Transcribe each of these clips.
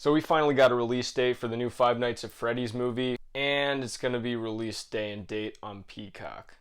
So we finally got a release date for the new Five Nights at Freddy's movie, and it's going to be release day and date on Peacock.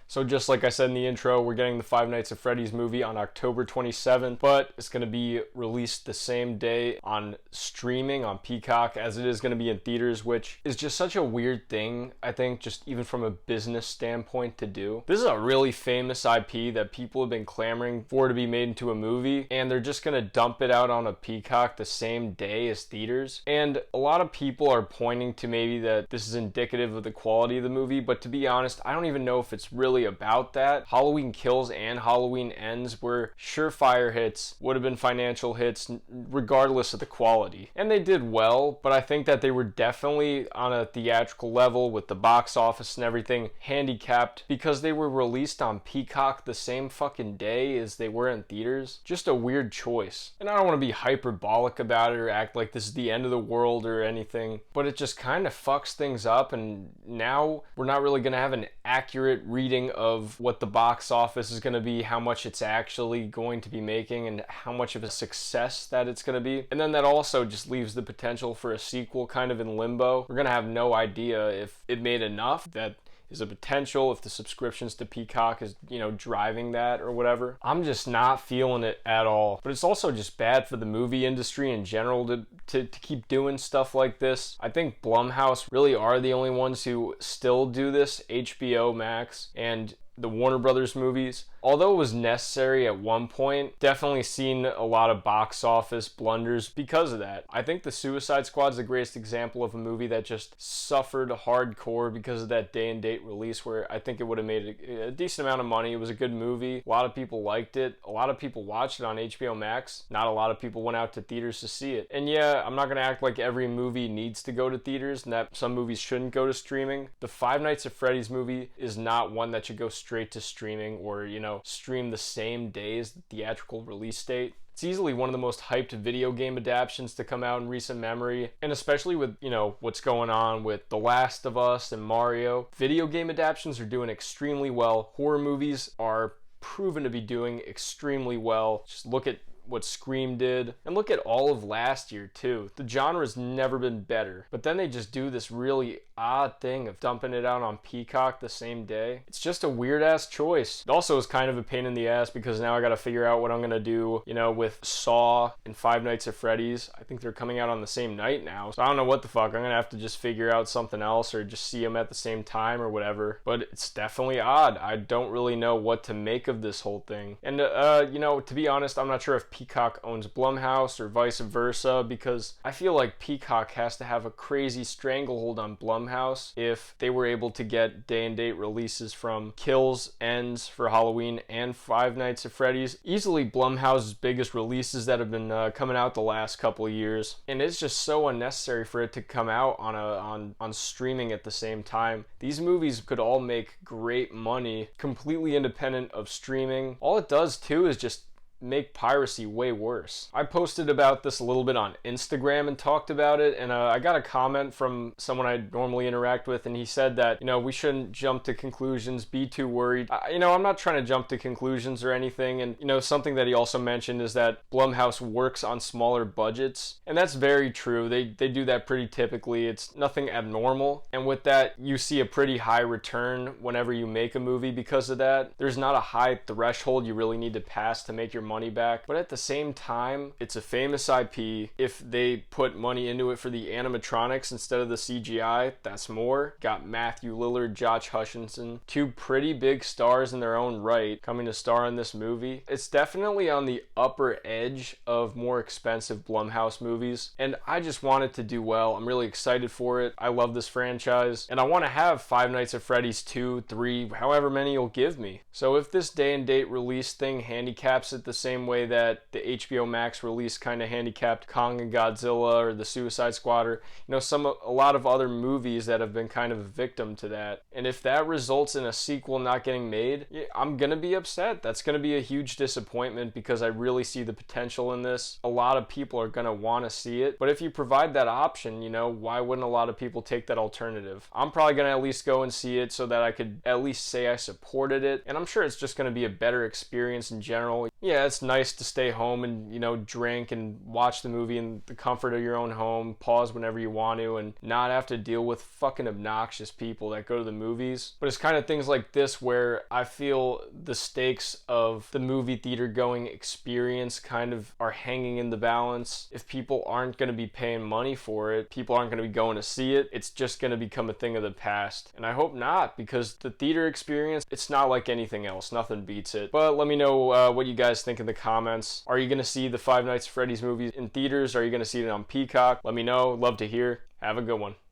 So just like I said in the intro, we're getting the Five Nights at Freddy's movie on October 27th, but it's going to be released the same day on streaming on Peacock as it is going to be in theaters, which is just such a weird thing, I think, just even from a business standpoint to do. This is a really famous IP that people have been clamoring for to be made into a movie, and they're just going to dump it out on a Peacock the same day as theaters. And a lot of people are pointing to maybe that this is indicative of the quality of the movie, but to be honest, I don't even know if it's really about that. Halloween Kills and Halloween Ends were surefire hits, would have been financial hits regardless of the quality. And they did well, but I think that they were definitely on a theatrical level with the box office and everything handicapped because they were released on Peacock the same fucking day as they were in theaters. Just a weird choice. And I don't want to be hyperbolic about it or act like this is the end of the world or anything, but it just kind of fucks things up, and now we're not really going to have an accurate reading of what the box office is going to be, how much it's actually going to be making, and how much of a success that it's going to be. And then that also just leaves the potential for a sequel kind of in limbo. We're going to have no idea if it made enough. That is a potential if the subscriptions to Peacock is, driving that or whatever. I'm just not feeling it at all. But it's also just bad for the movie industry in general to keep doing stuff like this. I think Blumhouse really are the only ones who still do this. HBO Max and the Warner Brothers movies, although it was necessary at one point, definitely seen a lot of box office blunders because of that. I think The Suicide Squad is the greatest example of a movie that just suffered hardcore because of that day and date release, where I think it would have made a decent amount of money. It was a good movie. A lot of people liked it. A lot of people watched it on HBO Max. Not a lot of people went out to theaters to see it. And yeah, I'm not going to act like every movie needs to go to theaters and that some movies shouldn't go to streaming. The Five Nights at Freddy's movie is not one that should go straight to streaming or, stream the same day as the theatrical release date. It's easily one of the most hyped video game adaptations to come out in recent memory, and especially with, what's going on with The Last of Us and Mario. Video game adaptations are doing extremely well. Horror movies are proven to be doing extremely well. Just look at what Scream did, and look at all of last year too. The genre's never been better, but then they just do this really odd thing of dumping it out on Peacock the same day. It's just a weird ass choice. It also is kind of a pain in the ass because now I gotta figure out what I'm gonna do, with Saw and Five Nights at Freddy's. I think they're coming out on the same night now, so I don't know what the fuck. I'm gonna have to just figure out something else or just see them at the same time or whatever, but it's definitely odd. I don't really know what to make of this whole thing. And to be honest, I'm not sure if Peacock owns Blumhouse or vice versa, because I feel like Peacock has to have a crazy stranglehold on Blumhouse if they were able to get day and date releases from Kills, Ends for Halloween, and Five Nights at Freddy's. Easily Blumhouse's biggest releases that have been coming out the last couple of years, and it's just so unnecessary for it to come out on streaming at the same time. These movies could all make great money completely independent of streaming. All it does too is just make piracy way worse. I posted about this a little bit on Instagram and talked about it, and I got a comment from someone I normally interact with, and he said that, we shouldn't jump to conclusions, be too worried. I'm not trying to jump to conclusions or anything, and, something that he also mentioned is that Blumhouse works on smaller budgets, and that's very true. They do that pretty typically. It's nothing abnormal, and with that, you see a pretty high return whenever you make a movie because of that. There's not a high threshold you really need to pass to make your money back, but at the same time, it's a famous IP. If they put money into it for the animatronics instead of the CGI, that's more. Got Matthew Lillard, Josh Hutcherson, two pretty big stars in their own right coming to star in this movie. It's definitely on the upper edge of more expensive Blumhouse movies, and I just want it to do well. I'm really excited for it. I love this franchise, and I want to have Five Nights at Freddy's 2, 3, however many you'll give me. So if this day and date release thing handicaps it the same way that the HBO Max release kind of handicapped Kong and Godzilla or the Suicide Squad, or a lot of other movies that have been kind of a victim to that. And if that results in a sequel not getting made, I'm gonna be upset. That's gonna be a huge disappointment because I really see the potential in this. A lot of people are gonna want to see it, but if you provide that option, why wouldn't a lot of people take that alternative? I'm probably gonna at least go and see it so that I could at least say I supported it, and I'm sure it's just gonna be a better experience in general. Yeah, it's nice to stay home and drink and watch the movie in the comfort of your own home, pause whenever you want to, and not have to deal with fucking obnoxious people that go to the movies. But it's kind of things like this where I feel the stakes of the movie theater going experience kind of are hanging in the balance. If people aren't going to be paying money for it, people aren't going to be going to see it, it's just going to become a thing of the past. And I hope not, because the theater experience, it's not like anything else. Nothing beats it. But let me know what you guys think in the comments. Are you going to see the Five Nights at Freddy's movie in theaters? Are you going to see it on Peacock? Let me know. Love to hear. Have a good one.